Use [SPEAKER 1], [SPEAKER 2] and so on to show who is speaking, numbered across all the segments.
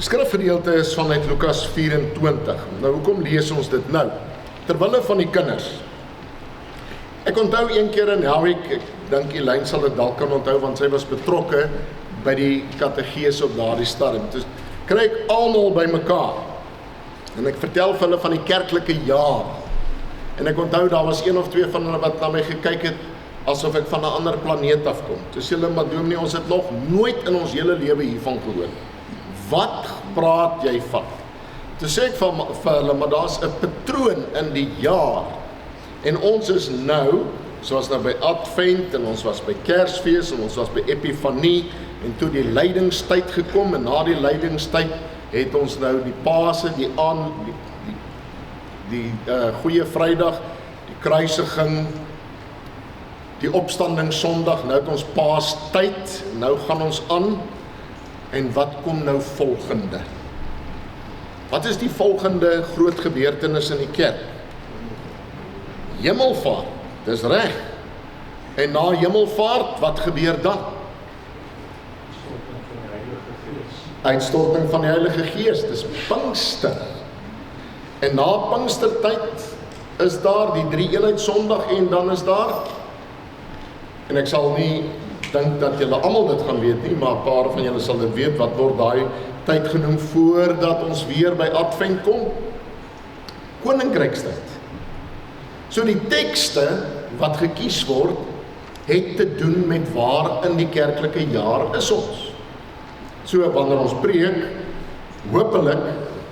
[SPEAKER 1] Skrifgedeelte is vanuit Lukas 24. Nou, hoekom lees ons dit nou? Terwille van die kinders. Ek onthou een keer in Helwig, ek dink Elaine sal dit dalk kan onthou, want sy was betrokke by die kategese op daardie stadium. Dus kry ek almal by mekaar. En ek vertel vir hulle van die kerklike jaar. En ek onthou, daar was een of twee van hulle wat na my gekyk het, asof ek van 'n ander planeet afkom. Toe sê hulle, maar dominee, ons het nog nooit in ons hele lewe hiervan gehoor. Wat praat jy van? Toe sê ek vir hulle, maar daar's 'n patroon in die jaar. En ons is nou, soos nou by Advent, en ons was by Kersfees, en ons was by Epifanie, en toe die lydingstyd gekom, en na die lydingstyd het ons nou die Paase, die Goeie Vrydag, die kruisiging, die opstanding Sondag, nou het ons Paastyd, nou gaan ons aan, en wat kom nou volgende? Wat is die volgende groot gebeurtenis in die kerk? Hemelvaart, dis reg. En na hemelvaart, wat gebeur dan? Uitstorting van die Heilige Gees, dis Pinkster. En na Pinkstertyd is daar die Drie-eenheid Sondag en dan is daar, en ek sal nie dink dat julle almal dit gaan weet nie, maar 'n paar van julle sal dit weet, wat word daai tyd genoem voordat ons weer by Advent kom? Koninkrykstyd. So die tekste wat gekies word, het te doen met waar in die kerklike jaar is ons. So wanneer ons preek, hopelik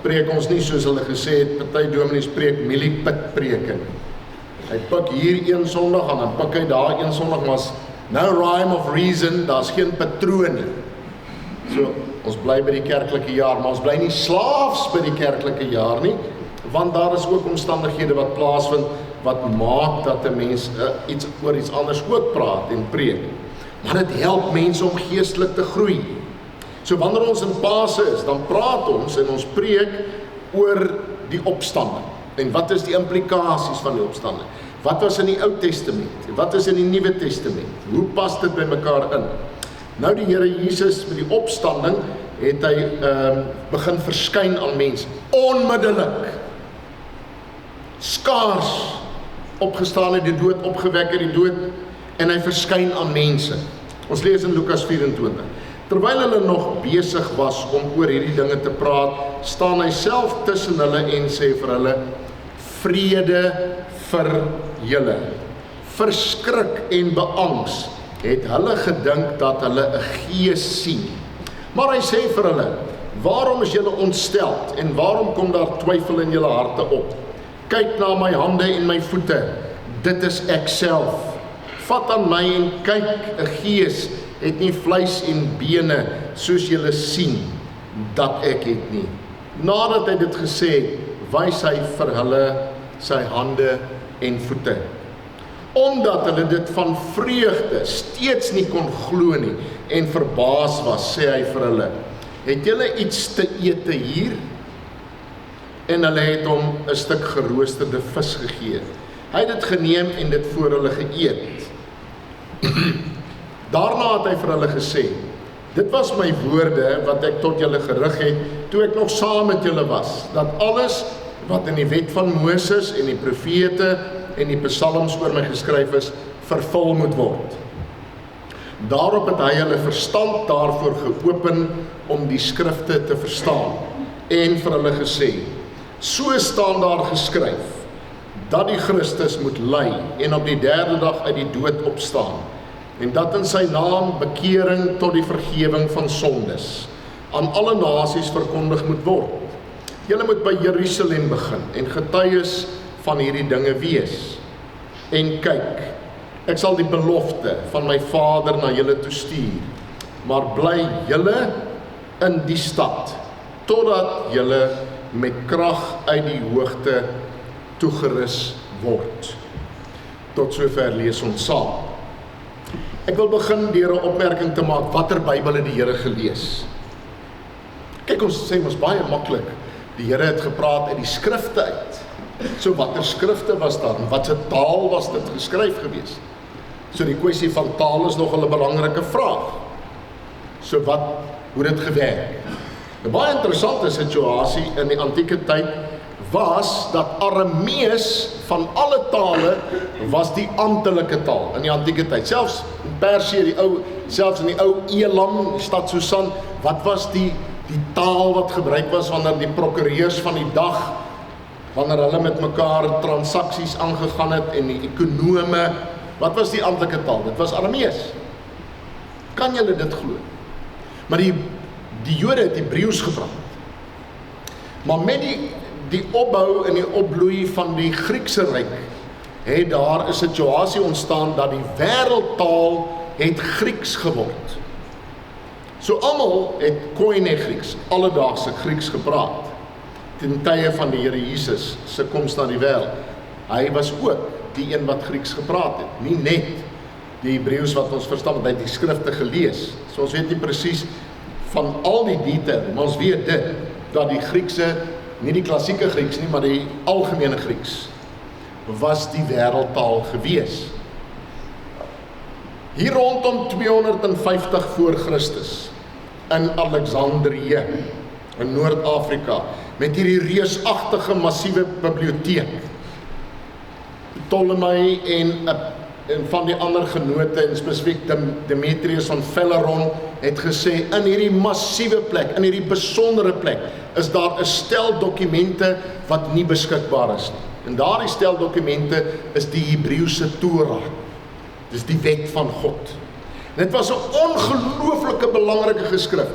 [SPEAKER 1] preek ons nie soos hulle gesê het, party dominees preek mieliepit preke. Hy pik hier een Sondag en dan pik hy daar een Sondag, maar no rhyme of reason, daar's geen patrone. So ons bly by die kerklike jaar, maar ons bly nie slaafs by die kerklike jaar nie, want daar is ook omstandighede wat plaasvind, wat maak dat 'n mens iets oor iets anders ook praat en preek. Maar dit help mense om geestelik te groei. So wanneer ons in Paase is, dan praat ons en ons preek oor die opstanding. En wat is die implikasies van die opstanding? Wat was in die Ou Testament? Wat is in die Nuwe Testament? Hoe pas dit by mekaar in? Nou die Here Jesus met die opstanding het hy begin verskyn aan mense. Onmiddellik. Skaars opgestaan uit die dood, opgewek uit die dood, en hy verskyn aan mense. Ons lees in Lukas 24. Terwyl hulle nog besig was om oor hierdie dinge te praat, staan hy self tussen hulle en sê vir hulle, vrede vir julle. Verskrik en beangs het hulle gedink dat hulle 'n gees sien. Maar hy sê vir hulle, waarom is julle ontsteld en waarom kom daar twyfel in julle harte op? Kyk na my hande en my voete, dit is ek self. Vat aan my en kyk, 'n gees het nie vleis en bene soos julle sien dat ek het nie. Nadat hy dit gesê het, wys hy vir hulle sy hande en voete. Omdat hulle dit van vreugde steeds nie kon glo nie en verbaas was, sê hy vir hulle, het julle iets te ete hier? En hulle het hom 'n stuk geroosterde vis gegee. Hy het dit geneem en dit voor hulle geëet. Daarna het hy vir hulle gesê, dit was my woorde wat ek tot julle gerig het, toe ek nog saam met julle was, dat alles wat in die wet van Moses en die profete en die psalms oor my geskryf is, vervul moet word. Daarop het hy hulle verstand daarvoor geopen om die skrifte te verstaan, en vir hulle gesê, so staan daar geskryf, dat die Christus moet ly en op die 3de dag uit die dood opstaan, en dat in sy naam bekering tot die vergewing van sondes aan alle nasies verkondig moet word. Julle moet by Jerusalem begin en getuies van hierdie dinge wees. En kyk, ek sal die belofte van my Vader na julle toe stuur, maar bly julle in die stad, totdat julle met krag uit die hoogte toegerus word. Tot sover lees ons saam. Ek wil begin deur 'n opmerking te maak, watter Bybel het die Here gelees? Kyk, ons sê ons baie maklik, die Here het gepraat uit die skrifte uit. So watter skrifte was daar? Wat se taal was dit geskryf gewees? So die kwessie van taal is nogal 'n belangrike vraag. So hoe dit gewerk? 'n baie interessante situasie in die antieke tyd was dat Aramees van alle tale was die amptelike taal in die antieke tyd. Selfs in Persië, selfs in die ou Elam, die stad Susan, wat was die taal wat gebruik was wanneer die prokureurs van die dag, wanneer hulle met mekaar transaksies aangegaan het en die ekonome, wat was die amptelike taal? Dit was Aramees. Kan julle dit glo? Maar die Jode het Hebreeus gepraat. Maar met die opbou en die opbloei van die Griekse ryk, het daar 'n situasie ontstaan dat die wêreldtaal het Grieks geword. So almal het Koine Grieks, alledaagse Grieks gepraat, ten tye van die Here Jesus se koms na die wêreld. Hy was ook die een wat Grieks gepraat het, nie net die Hebreeus wat ons verstaan, want hy het die skrifte gelees. So ons weet nie presies van al die detail, maar ons weet dit, dat die Griekse, nie die klassieke Grieks nie, maar die algemene Grieks, was die wêreldtaal gewees. Hier rondom 250 voor Christus, in Alexandrië, in Noord-Afrika, met hierdie reusagtige massiewe biblioteek. Ptolemy en van die ander genote, en spesifiek Demetrius van Phaleron, het gesê, in hierdie massiewe plek, in hierdie besondere plek, is daar 'n stel dokumente wat nie beskikbaar is nie. En daardie stel dokumente is die Hebreëse Torah. Dis die wet van God. En dit was 'n ongelooflike belangrike geskrif,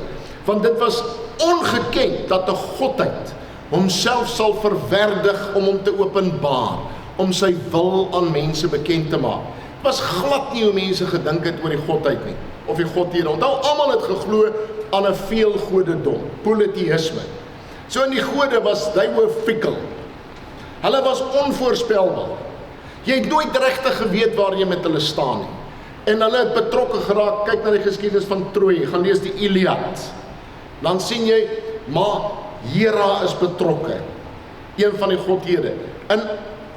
[SPEAKER 1] want dit was ongekend dat 'n godheid homself sal verwerdig om hom te openbaar, om sy wil aan mense bekend te maak. Het was glad nie hoe mense gedink het oor die godheid nie, of die God hier. Onthou, almal het geglo aan 'n veelgodedom, polytheïsme. So in die gode was, they were fickle. Hulle was onvoorspelbaar. Jy het nooit regtig geweet waar jy met hulle staan nie. En hulle het betrokke geraak, kyk na die geskiedenis van Troje, gaan lees die Iliad. Dan sien jy, maar Hera is betrokke, een van die godhede. En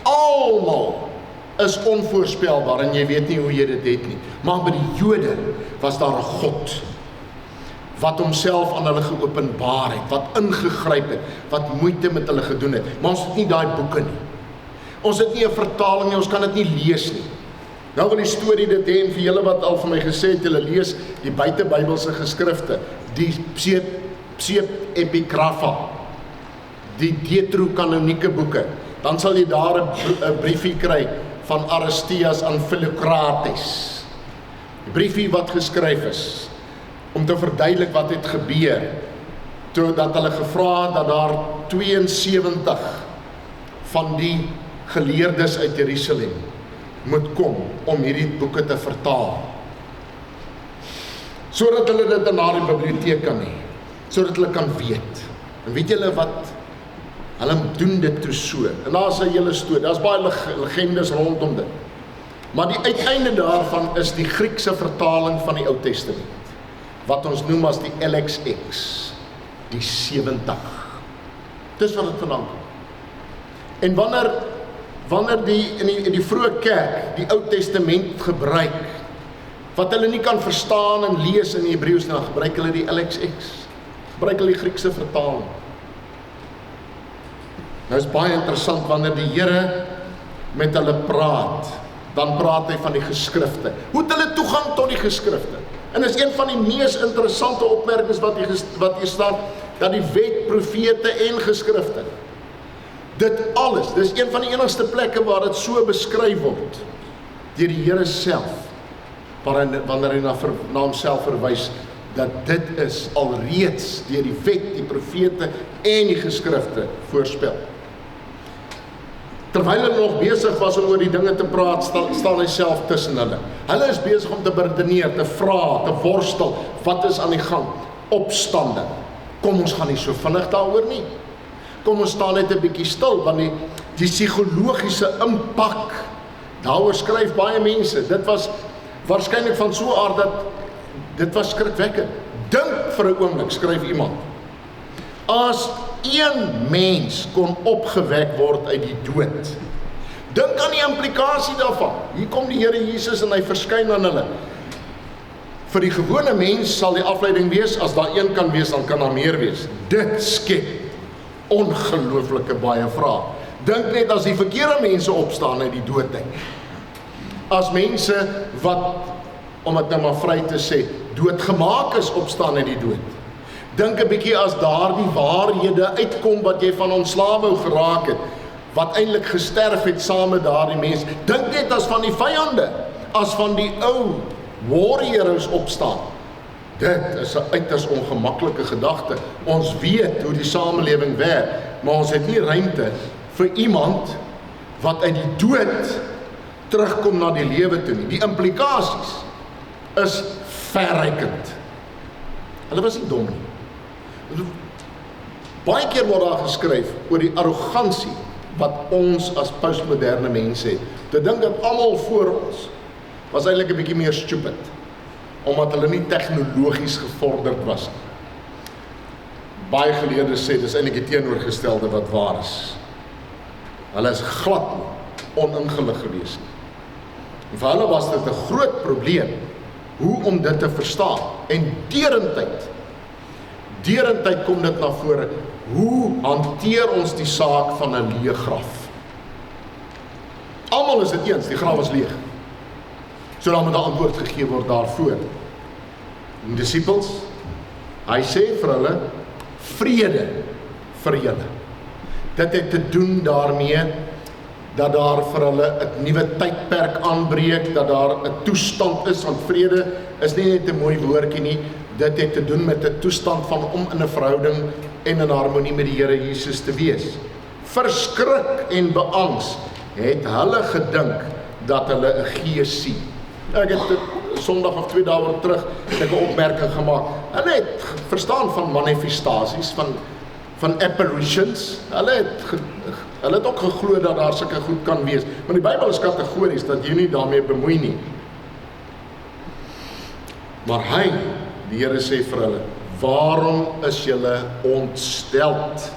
[SPEAKER 1] almal is onvoorspelbaar en jy weet nie hoe jy dit het nie. Maar by die Jode was daar 'n God wat homself aan hulle geopenbaar het, wat ingegryp het, wat moeite met hulle gedoen het. Maar ons het nie daai boeke nie. Ons het nie 'n vertaling nie, ons kan dit nie lees nie. Nou wil die storie dit hê, en vir julle wat al vir my gesê het, julle lees die buitebybelse geskrifte, die Pseudepigrapha, die Deuterokanonieke boeke, dan sal jy daar 'n briefie kry van Aristeas aan Philocrates. Die briefie wat geskryf is, om te verduidelik wat het gebeur, totdat hulle gevra het dat daar 72 van die geleerdes uit Jerusalem moet kom om hierdie boeke te vertaal, sodat hulle dit in daardie biblioteek kan hê, sodat hulle kan weet. En weet julle wat? Hulle doen dit toe so. En daar is 'n hele storie, daar's baie legendes rondom dit. Maar die uiteinde daarvan is die Griekse vertaling van die Ou Testament, wat ons noem as die LXX, die 70. Dis wat dit vandaan kom. En wanneer in die vroeë kerk die Ou Testament gebruik, wat hulle nie kan verstaan en lees in die Hebreeus, dan gebruik hulle die LXX, gebruik hulle die Griekse vertaling. Nou is baie interessant, wanneer die Here met hulle praat, dan praat hy van die geskrifte. Hoe het hulle toegang tot die geskrifte? En is een van die mees interessante opmerkings wat hier staan, dat die wet, profete en geskrifte, dit alles, dis een van die enigste plekke waar dit so beskryf word, deur die Here self, wanneer hy na homself verwys, dat dit is alreeds deur die wet, die profete en die geskrifte voorspel. Terwyl hulle nog besig was om oor die dinge te praat, staan hy self tussen hulle. Hulle is besig om te beredeneer, te vra, te worstel, wat is aan die gang? Opstande. Kom, ons gaan nie so vinnig daaroor nie. Kom, ons staan net 'n bietjie stil, want die psigologiese impak, daaroor skryf baie mense. Dit was waarskynlik van so 'n aard dat dit was skrikwekkend. Dink vir 'n oomblik, skryf iemand, as een mens kon opgewek word uit die dood. Dink aan die implikasie daarvan. Hier kom die Here Jesus en hy verskyn aan hulle. Vir die gewone mens sal die afleiding wees, as daar een kan wees, dan kan daar meer wees. Dit skep ongelooflike baie vrae. Dink net as die verkeerde mense opstaan uit die dood uit. As mense wat, om het nou maar vry te sê, doodgemaak is opstaan uit die dood. Dink 'n bietjie as daardie waarhede uitkom wat jy van ontslae wou geraak het, wat eintlik gesterf het saam met daardie mense. Dink net as van die vyande, as van die ou war heroes opstaan. Dit is 'n uiters ongemaklike gedagte. Ons weet hoe die samelewing werk, maar ons het nie ruimte vir iemand wat uit die dood terugkom na die lewe toe nie. Die implikasies is verrykend. Hulle was nie dom nie. Baie keer word daar geskryf oor die arrogansie wat ons as postmoderne mense het. Te dink dat almal voor ons was eintlik 'n bietjie meer stupid, omdat hulle nie tegnologies gevorderd was nie. Baie geleerdes sê, dis eintlik die teenoorgestelde wat waar is. Hulle is glad nie oningelig gewees nie. En vir hulle was dit 'n groot probleem, hoe om dit te verstaan. En derentyd kom dit na vore, hoe hanteer ons die saak van 'n leë graf? Almal is dit eens, die graf is leeg. So dan moet 'n antwoord gegee word daarvoor. Die disippels, hy sê vir hulle, vrede vir julle. Dit het te doen daarmee dat daar vir hulle 'n nuwe tydperk aanbreek, dat daar 'n toestand is, want vrede is nie net 'n mooi woordjie nie, dit het te doen met 'n toestand van om in 'n verhouding en in harmonie met die Here Jesus te wees. Verskrik en beangs het hulle gedink dat hulle 'n gees sien. Ek het Sondag of 2 dae terug 'n opmerking gemaak. Hulle het verstaan van manifestasies, van apparitions. Hulle het ook geglo dat daar sulke goed kan wees. Maar die Bybel is kategories dat jy nie daarmee bemoei nie. Maar die Here sê vir hulle, waarom is julle ontsteld?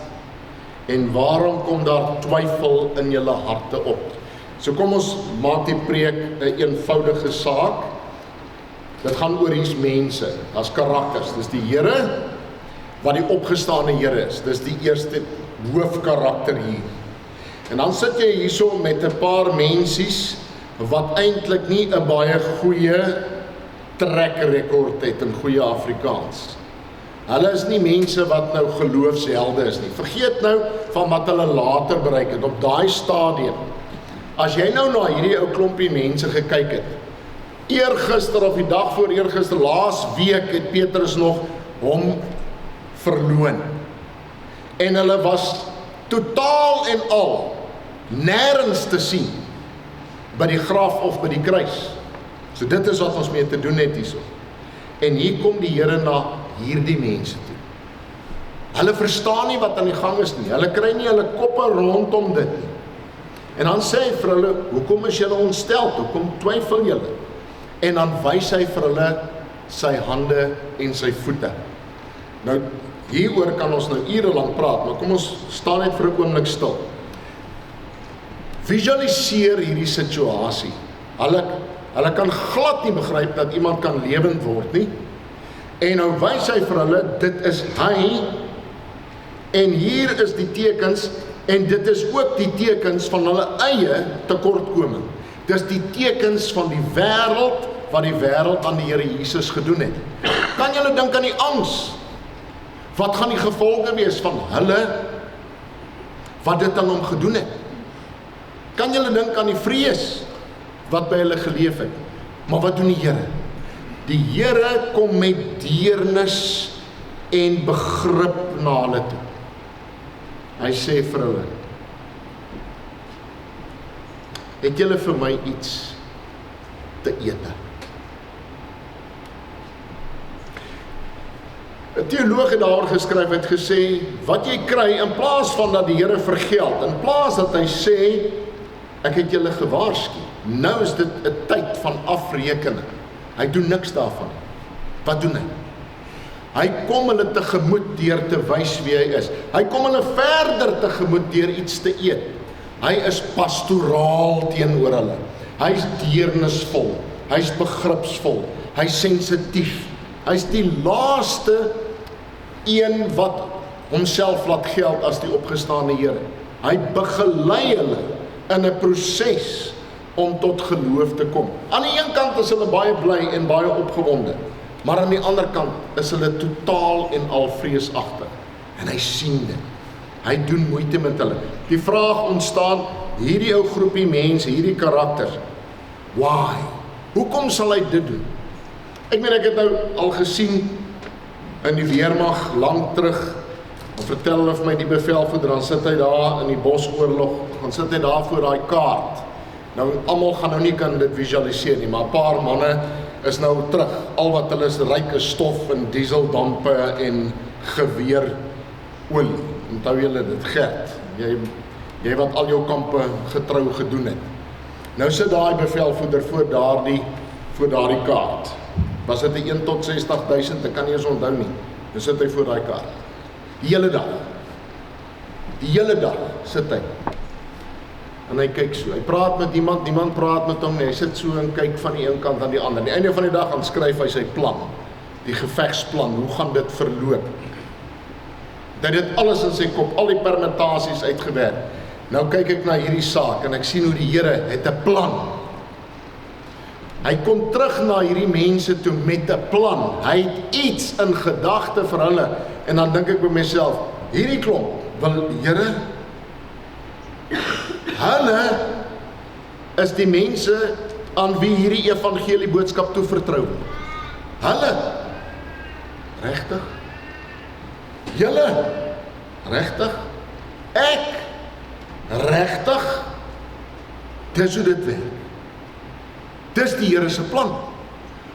[SPEAKER 1] En waarom kom daar twyfel in julle harte op? So kom ons maak die preek 'n eenvoudige saak. Dit gaan oor hier's mense, as karakters. Dis die Here wat die opgestane Here is. Dis die eerste hoofkarakter hier. En dan sit jy hierso met 'n paar mensies wat eintlik nie 'n baie goeie track record het in goeie Afrikaans. Hulle is nie mense wat nou geloofshelde is nie. Vergeet nou van wat hulle later bereik het op daai stadium. As jy nou na hierdie ou klompie mense gekyk het, eergister of die dag voor eergister, laas week het Petrus nog hom verloon. En hulle was totaal en al nêrens te sien by die graf of by die kruis. So dit is wat ons mee te doen het hierso. En hier kom die Here na hierdie mense toe. Hulle verstaan nie wat aan die gang is nie. Hulle kry nie hulle koppe rondom dit nie. En dan sê hy vir hulle, hoekom is julle ontstel? Hoekom twyfel julle? En dan wys hy vir hulle sy hande en sy voete. Nou, hieroor kan ons nou ure lank praat, maar kom ons staan net vir 'n oomblik stil. Visualiseer hierdie situasie. Hulle kan glad nie begryp dat iemand kan lewend word nie. En nou wys hy vir hulle, dit is hy, en hier is die tekens, en dit is ook die tekens van hulle eie tekortkoming. Dis die tekens van die wêreld, wat die wêreld aan die Here Jesus gedoen het. Kan julle dink aan die angs? Wat gaan die gevolge wees van hulle, wat dit aan hom gedoen het? Kan julle dink aan die vrees, wat by hulle geleef het? Maar wat doen die Here? Die Here kom met deernis en begrip na hulle toe. Hy sê vir hulle, het julle vir my iets te eet? 'n teoloog het daaroor geskryf, het gesê, wat jy kry, in plaas van dat die Here vergeld, in plaas dat hy sê, ek het julle gewaarsku, nou is dit 'n tyd van afrekening. Hy doen niks daarvan. Wat doen hy? Hy kom hulle tegemoet deur te wys wie hy is. Hy kom hulle verder tegemoet deur iets te eet. Hy is pastoraal teenoor hulle. Hy is deernisvol. Hy is begripsvol. Hy's sensitief. Hy's die laaste een wat homself laat geld as die opgestaane Here. Hy begelei hulle in 'n proses om tot geloof te kom. Aan die een kant is hulle baie bly en baie opgewonde, maar aan die ander kant is hulle totaal en al vreesagtig. En hy sien dit. Hy doen moeite met hulle. Die vraag ontstaan, hierdie ou groepie mense, hierdie karakters, why? Hoekom sal hy dit doen? Ek meen, ek het nou al gesien in die weermag lank terug, dan vertel hulle vir my die bevelvoerder, dan sit hy daar in die Bosoorlog, dan sit hy daar voor daai kaart. Nou, almal gaan nou nie kan dit visualiseer nie, maar 'n paar manne is nou terug. Al wat hulle is ryk is stof en dieseldampe en geweerolie. Onthou julle dit, Gert? Jy wat al jou kampe getrou gedoen het. Nou sit daai bevelvoerder voor daardie kaart. Was dit 'n 1 tot 60.000? Ek kan nie eens onthou nie. Nou sit hy voor daai kaart. Die hele dag. Die hele dag sit hy. En hy kyk so. Hy praat met niemand praat met hom nie. Hy sit so en kyk van die een kant aan die ander. Aan die einde van die dag gaan skryf hy sy plan. Die gevegsplan, hoe gaan dit verloop? Hy het dit alles in sy kop, al die permutasies uitgewerk. Nou kyk ek na hierdie saak en ek sien hoe die Here het 'n plan. Hy kom terug na hierdie mense toe met 'n plan. Hy het iets in gedagte vir hulle. En dan dink ek by myself, hierdie klomp, wil Here, hulle is die mense aan wie hierdie evangelie boodskap toevertrou word. Hulle, regtig? Julle, regtig? Ek, regtig? Dis hoe dit werk. Dis die Here se plan.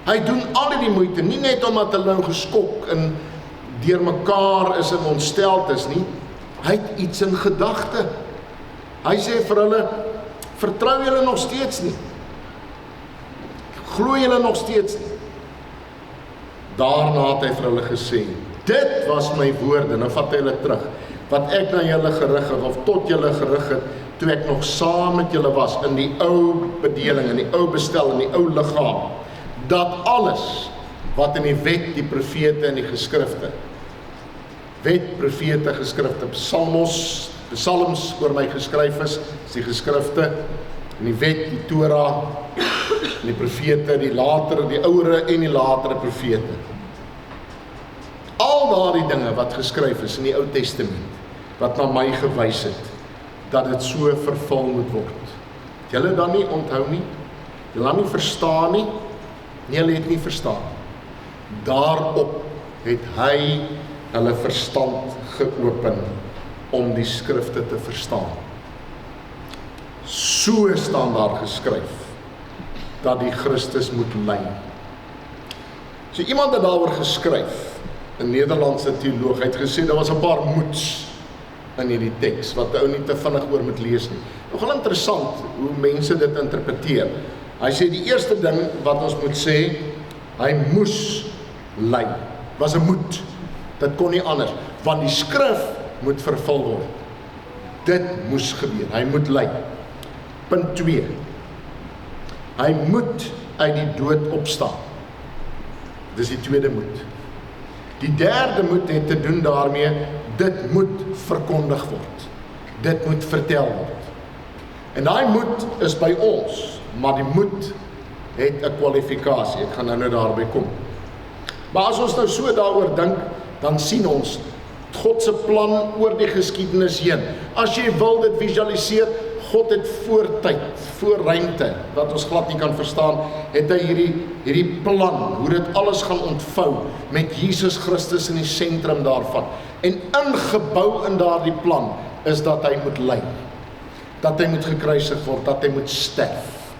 [SPEAKER 1] Hy doen al die moeite, nie net omdat hulle nou geskok en deur mekaar is en ontsteld is nie. Hy het iets in gedagte. Hy sê vir hulle, vertrou julle nog steeds nie? Glo julle nog steeds nie? Daarna het hy vir hulle gesê, dit was my woorde, nou vat hy hulle terug, wat ek na julle gerig het, of tot julle gerig het, toe ek nog saam met julle was, in die ou bedeling, in die ou bestel, in die ou liggaam, dat alles, wat in die wet, die profete en die geskrifte, wet, profete, geskrifte, psalms oor my geskryf is die geskrifte, in die wet, die Torah, en die profete, die latere, die ouere en die latere profete. Al daardie dinge wat geskryf is in die Ou Testament, wat na my gewys het, dat dit so vervul moet word. Julle dan nie onthou nie, julle dan nie verstaan nie, nee, hulle het nie verstaan. Daarop het hy hulle verstand geopen om die skrifte te verstaan. So staan daar geskryf, dat die Christus moet ly. So iemand het daaroor geskryf, 'n Nederlandse teoloog, het gesê, daar was 'n paar moeds in hierdie teks, wat ou nie te vinnig oor moet lees nie. Nogal interessant, hoe mense dit interpreteer. Hy sê, die eerste ding wat ons moet sê, hy moes ly, was 'n moed, dit kon nie anders, want die skrif moet vervul word. Dit moes gebeur, hy moet ly. Punt 2, hy moet uit die dood opstaan. Dis die tweede moed. Die derde moed het te doen daarmee, dit moet verkondig word. Dit moet vertel word. En daai moed is by ons, maar die moed het 'n kwalifikasie. Ek gaan nou daarby kom. Maar as ons nou so daaroor dink, dan sien ons God se plan oor die geskiedenis heen. As jy wil dit visualiseer, God het voortyd, voorruimte, wat ons glad nie kan verstaan, het hy hierdie plan, hoe dit alles gaan ontvou, met Jesus Christus in die sentrum daarvan. En ingebou in daardie plan, is dat hy moet ly, dat hy moet gekruisig word, dat hy moet sterf.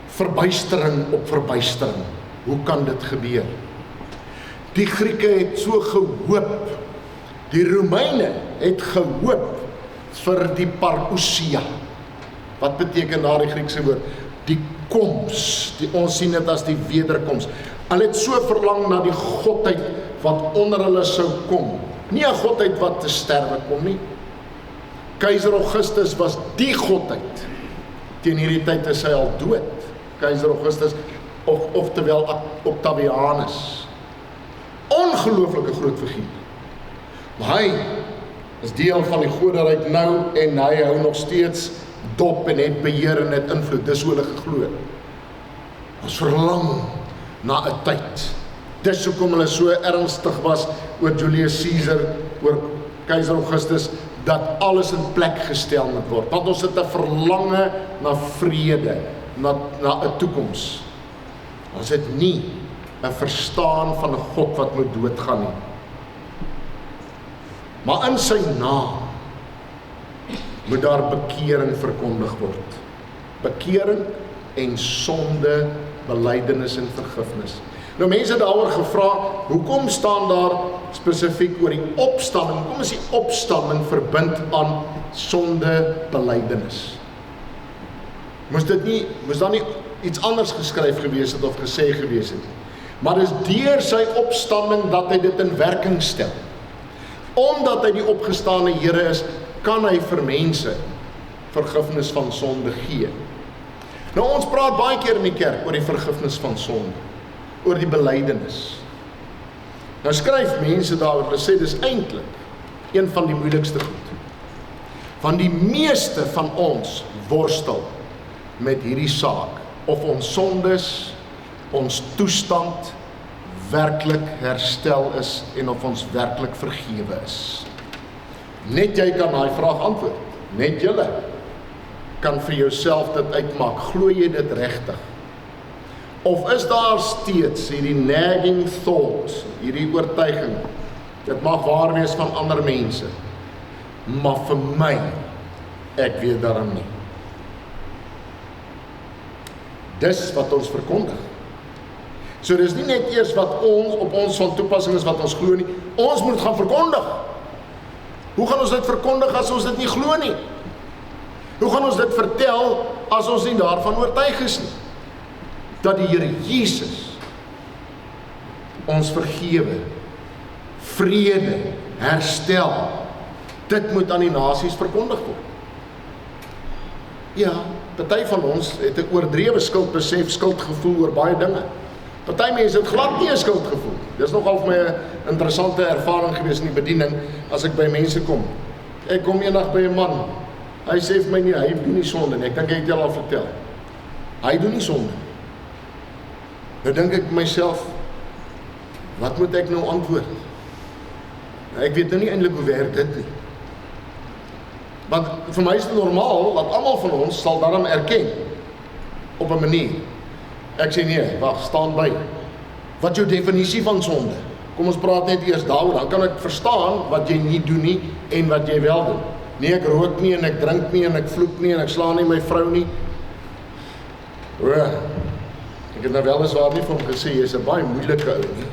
[SPEAKER 1] Verbuistering op verbuistering, hoe kan dit gebeur? Die Grieke het so gehoop, die Romeine het gehoop vir die parousia. Wat beteken daar die Griekse woord? Die koms, ons sien dit as die wederkoms. Hulle het so verlang na die godheid wat onder hulle sou kom. Nie 'n godheid wat te sterwe kom nie. Keiser Augustus was die godheid. Teen hierdie tyd is hy al dood. keiser Augustus, oftewel Octavianus. Ongelooflike groot figuur. Maar hy is deel van die goderryk nou en hy hou nog steeds dop en het beheer en het invloed. Dis hoe hulle geglo. Ons verlang na 'n tyd. Dis hoekom hulle so ernstig was oor Julius Caesar, oor keiser Augustus, dat alles in plek gestel moet word. Want ons het 'n verlange na vrede, na 'n toekoms. Ons het nie 'n verstaan van 'n God wat moet doodgaan nie. Maar in sy naam moet daar bekering verkondig word. Bekering en sonde, belydenis en vergifnis. Nou mense het daaroor gevra, hoekom staan daar spesifiek oor die opstanding? Hoekom is die opstanding verbind aan sonde, belydenis? Moes daar nie iets anders geskryf gewees het of gesê gewees het? Maar dis deur sy opstanding dat hy dit in werking stel. Omdat hy die opgestane Here is, kan hy vir mense vergifnis van sonde gee. Nou ons praat baie keer in die kerk oor die vergifnis van sonde, oor die belydenis. Nou skryf mense daaroor, hulle sê dis eintlik een van die moeilikste goed. Want die meeste van ons worstel met hierdie saak, of ons sondes, ons toestand werklik herstel is en of ons werklik vergewe is. Net jy kan daai vraag antwoord. Net julle kan vir jouself dit uitmaak. Glo jy dit regtig? Of is daar steeds hierdie nagging thought, hierdie oortuiging, dit mag waar wees van ander mense, maar vir my, ek weet daarom nie. Dis wat ons verkondig. So dis nie net eers wat op ons van toepassing is wat ons glo nie, ons moet gaan verkondig. Hoe gaan ons dit verkondig as ons dit nie glo nie? Hoe gaan ons dit vertel as ons nie daarvan oortuig is nie? Dat die Here Jesus ons vergewe, vrede, herstel, dit moet aan die nasies verkondig word. Ja, party van ons het 'n oordrewe skuldbesef, skuldgevoel oor baie dinge. Party mense het glad nie 'n skuldgevoel. Dis nogal vir my 'n interessante ervaring gewees in die bediening, as ek by mense kom. Ek kom eendag by 'n man, hy sê vir my nie, hy doen nie sonde nie, ek dink hy het al vertel. Hy doen nie sonde. Nou dink ek myself, wat moet ek nou antwoord? Ek weet nou nie eintlik hoe werk dit nie. Want vir my is dit normaal, dat almal van ons sal daarom erken, op 'n manier. Ek sê nee, wag, staan by. Wat jou definisie van sonde? Kom ons praat net eers daaroor, dan kan ek verstaan wat jy nie doen nie, en wat jy wel doen. Nee, ek rook nie, en ek drink nie, en ek vloek nie, en ek slaan nie my vrou nie. Ek het nou weliswaar nie vir hom gesê, jy is 'n baie moeilike ou nie.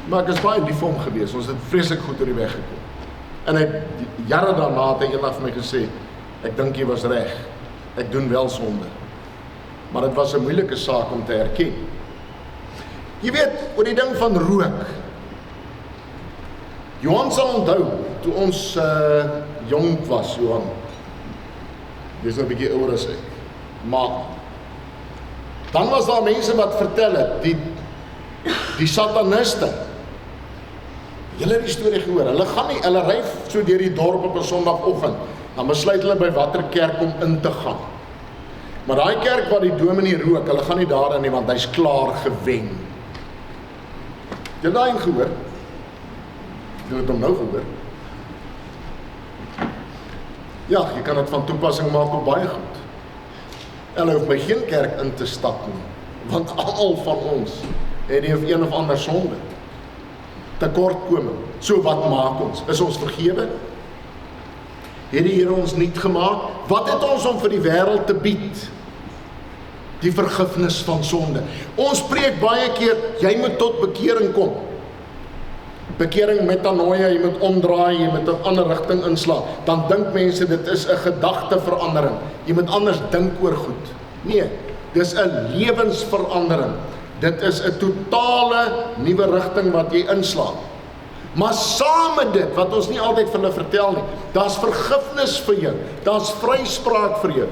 [SPEAKER 1] Maar ek is baie lief vir hom gewees, ons het vreeslik goed oor die weg gekom. En hy, jare daarna het hy eendag vir my gesê, ek dink jy was reg, ek doen wel sonde. Maar dit was 'n moeilike saak om te erken. Jy weet, oor die ding van rook. Johan sal onthou, toe ons jong was, Johan. Dis nou 'n bietjie ouer as ek. Maar dan was daar mense wat vertel het, die sataniste. Julle het die storie gehoor, hulle ry so deur die dorp op 'n Sondagoggend, dan besluit hulle by watter kerk om in te gaan. Maar daai kerk waar die dominee rook, hulle gaan nie daarin nie, want hy's klaar gewen. Julle daai gehoor? Julle het hom nou gehoor? Ja, jy kan dit van toepassing maak op baie goed. Hulle hoef by geen kerk in te stap nie, want almal van ons het die een of ander sonde, tekortkoming. So wat maak ons? Is ons vergewe? Het die Here ons nuut gemaak? Wat het ons om vir die wêreld te bied? Die vergifnis van sonde. Ons preek baie keer, jy moet tot bekering kom. Bekering metanoia, jy moet omdraai, jy moet 'n ander rigting inslaan. Dan dink mense dit is 'n gedagteverandering. Jy moet anders dink oor goed. Nee, dis 'n lewensverandering. Dit is 'n totale nuwe rigting wat jy inslaan. Maar saam met dit, wat ons nie altyd vir hulle vertel nie, daar's vergifnis vir jou, daar's vryspraak vir jou.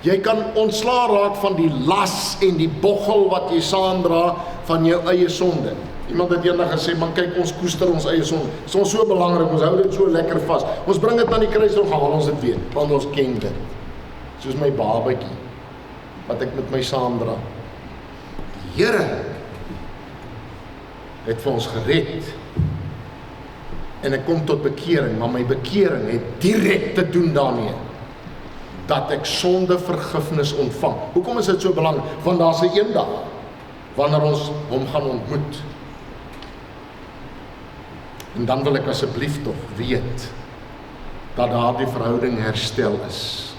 [SPEAKER 1] Jy kan ontslaa raak van die las en die boggel wat jy saamdra van jou eie sonde. Iemand het eendag gesê, man kyk, ons koester ons eie sonde. Dit is ons so belangrik, ons hou dit so lekker vas. Ons bring dit aan die kruis toe, gaan ons dit weer, want ons ken dit. Soos my babatjie, wat ek met my saamdra. Die Here het vir ons gered. En ek kom tot bekering, maar my bekering het direk te doen daarmee dat ek sondevergifnis ontvang. Hoekom is dit so belangrik? Want daar's 'n eendag wanneer ons hom gaan ontmoet. En dan wil ek asseblief tog weet dat daardie verhouding herstel is.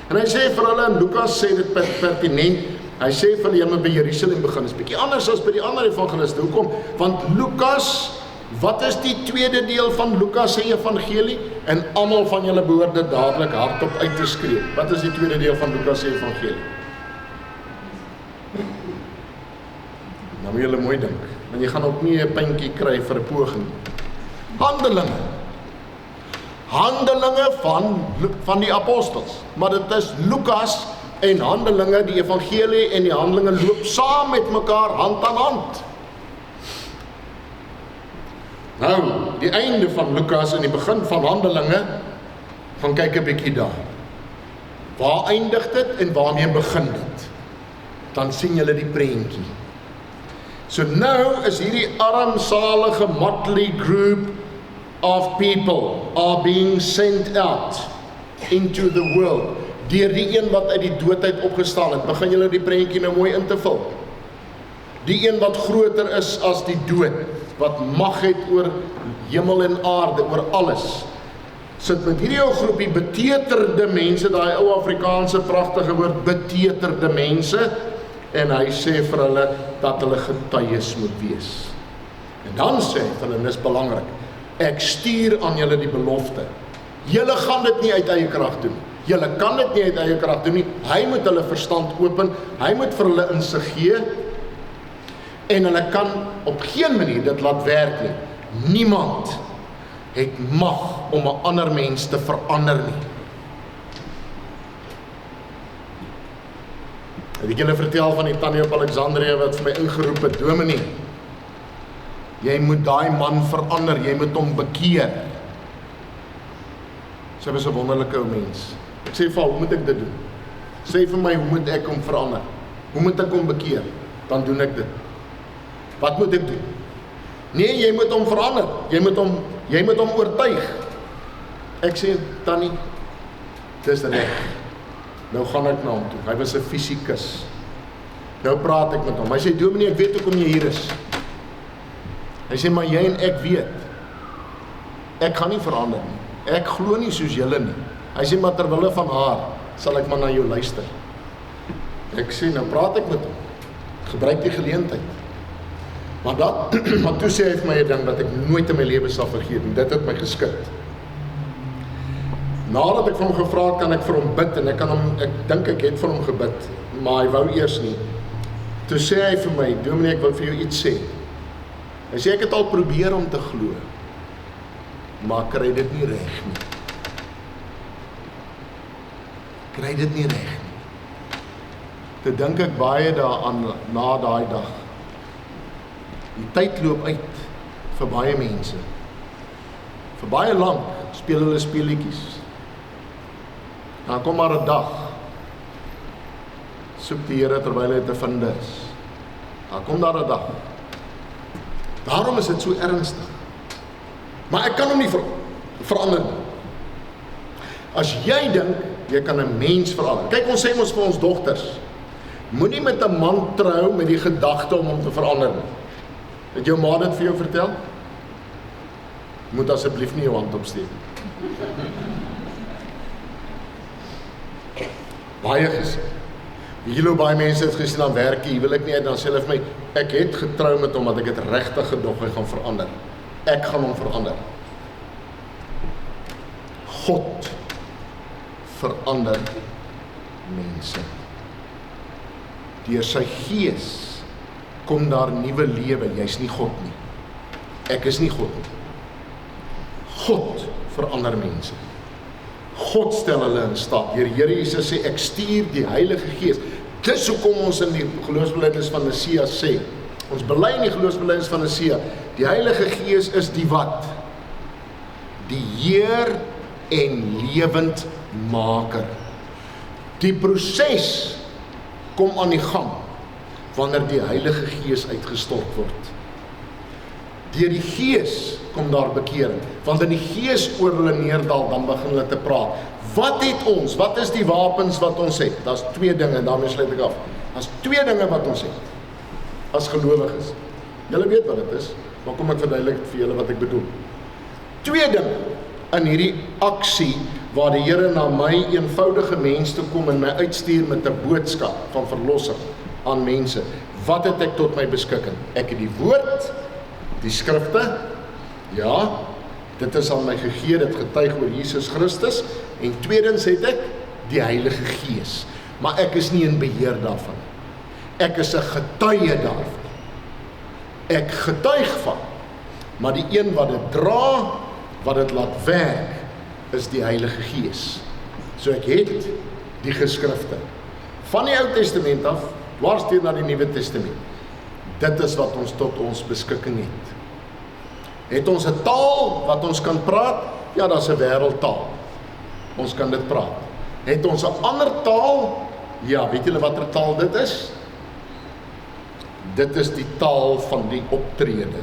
[SPEAKER 1] En hy sê vir hulle, en Lukas sê dit pertinent, hy sê vir hulle, jy moet by Jerusalem begin. Dit is bietjie anders as by die ander evangeliste. Hoekom? Want Lukas, wat is die tweede deel van Lukas se evangelie? En almal van julle behoort dit dadelik hardop uit te skree. Wat is die tweede deel van Lukas se evangelie? Nou moet julle mooi dink, want jy gaan ook nie 'n puntjie kry vir 'n poging. Handelinge. Handelinge van die apostels. Maar dit is Lukas en Handelinge, die evangelie en die Handelinge loop saam met mekaar hand aan hand. Nou, die einde van Lukas en die begin van Handelinge, gaan kyk 'n bietjie daar. Waar eindig dit en waarmee begin dit? Dan sien julle die prentjie. So nou is hierdie armsalige motley group of people are being sent out into the world. Deur die een wat uit die doodheid opgestaan het. Begin julle die prentjie nou mooi in te vul. Die een wat groter is as die dood, wat mag het oor hemel en aarde, oor alles. Sit met hierdie ou groepie beteterde mense, daai ou Afrikaanse pragtige woord, beteterde mense, en hy sê vir hulle dat hulle getuies moet wees. En dan sê hy vir hulle, dis belangrik, ek stuur aan julle die belofte. Julle gaan dit nie uit eie krag doen. Julle kan dit nie uit eie krag doen nie. Hy moet hulle verstand open, hy moet vir hulle insig gee, en hulle kan op geen manier dit laat werk nie. Niemand het mag om 'n ander mens te verander nie. Het ek julle vertel van die tannie op Alexandria wat vir my ingeroep het, dominee, jy moet daai man verander, jy moet hom bekeer. Sy was 'n wonderlike ou mens. Ek sê vir haar, hoe moet ek dit doen? Sê vir my, hoe moet ek hom verander? Hoe moet ek hom bekeer? Dan doen ek dit. Wat moet ek doen? Nee, jy moet hom verander. Jy moet hom oortuig. Ek sê, tannie, dis reg. Nou gaan ek na hom toe. Hy was 'n fisikus. Nou praat ek met hom. Hy sê, dominee, ek weet hoekom jy hier is. Hy sê, maar jy en ek weet. Ek gaan nie verander nie. Ek glo nie soos julle nie. Hy sê, maar terwille van haar, sal ek maar na jou luister. Ek sê, nou praat ek met hom. Gebruik die geleentheid. Maar toe sê hy vir my 'n ding wat ek nooit in my lewe sal vergeet, en dit het my geskit. Nadat ek vir hom gevra het, kan ek vir hom bid, en ek dink ek het vir hom gebid, maar hy wou eers nie. Toe sê hy vir my, dominee, ek wil vir jou iets sê. Hy sê, ek het al probeer om te glo, maar kry dit nie reg nie. Kry dit nie reg nie. Toe dink ek baie daaraan na daai dag. Die tyd loop uit vir baie mense. Vir baie lank speel hulle speletjies. Dan kom maar 'n dag, soek die Here terwyl hy te vind is. Dan kom daar 'n dag. Daarom is dit so ernstig. Maar ek kan hom nie verander nie. As jy dink, jy kan 'n mens verander. Kyk, ons sê ons vir ons dogters, moenie met 'n man trou met die gedagte om hom te verander nie. Het jou ma dit vir jou vertel? Moet asseblief nie jou hand opsteek. Baie gesê. Hoe baie mense het gesê, dan werk jy, wil ek nie uit, dan sê hulle vir my, ek het getrou met hom, dat ek het regtig gedog, hy gaan verander. Ek gaan hom verander. God verander mense. Deur sy gees kom daar nuwe lewe, jy's nie God nie. Ek is nie God nie. God verander mense. God stel hulle in staat. Die Here Jesus sê, ek stuur die Heilige Gees. Dis hoekom ons in die geloofsbelijdenis van Nicea sê, ons bely in die geloofsbelijdenis van Nicea, die Heilige Gees is die wat? Die Heer en lewendmaker. Die proses kom aan die gang, wanneer die Heilige Gees uitgestort word. Deur die Gees kom daar bekering, want in die Gees oor hulle neerdal, dan begin hulle te praat. Wat het ons, wat is die wapens wat ons het? Daar is 2 dinge, en daarmee sluit ek af. Daar is 2 dinge wat ons het, as gelowiges. Julle weet wat dit is, maar kom ek verduidelik vir julle wat ek bedoel. 2 dinge in hierdie aksie, waar die Here na my eenvoudige mens toe kom en my uitstuur met 'n boodskap van verlossing aan mense. Wat het ek tot my beskikking? Ek het die woord, die skrifte, ja, dit is aan my gegee, dit getuig oor Jesus Christus, en tweedens het ek die Heilige Gees, maar ek is nie in beheer daarvan. Ek is 'n getuie daarvan. Ek getuig van, maar die een wat dit dra, wat dit laat werk, is die Heilige Gees. So ek het die geskrifte, van die Ou Testament af, dwarsdeur na die Nuwe Testament. Dit is wat ons tot ons beskikking het. Het ons 'n taal wat ons kan praat? Ja, dat is 'n wêreldtaal. Ons kan dit praat. Het ons 'n ander taal? Ja, weet julle watter taal dit is? Dit is die taal van die optrede,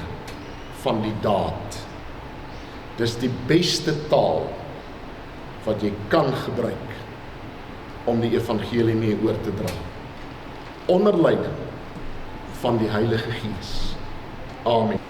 [SPEAKER 1] van die daad. Dis die beste taal wat jy kan gebruik om die evangelie mee oor te dra. Onder leiding van die Heilige Gees. Amen.